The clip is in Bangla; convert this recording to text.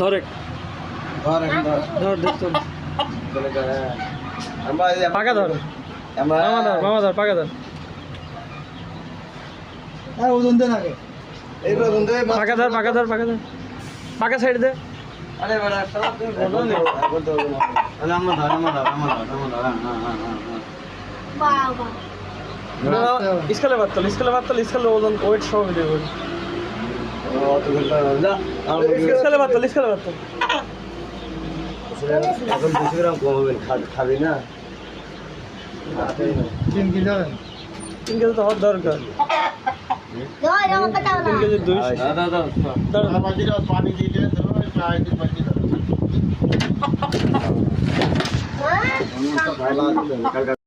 ধরে ধর দেখতো পাকা ধর মামা ধর পাকা ধর আর ওজন দেন আগে এই ওজন দে পাকা ধর পাকা সাইড দে আরে বড় সব তুমি বলো না বলতে হবে না আরে আমরা ধর বাবা স্কেলে বাতল স্কেলে ওজন ওয়েট সহ ভিডিও করি ও তো বলতে না স্কেলে বাতল এখন 200 গ্রাম কম হবে খাবি না 3 কেজি যাবেন 3 কেজি তো হওয়ার দরকার দই রাম কাটাও 3 না কেজি 200 দাদা পানি দিয়ে দেন চাই দিন বাকি হ্যাঁ কালকে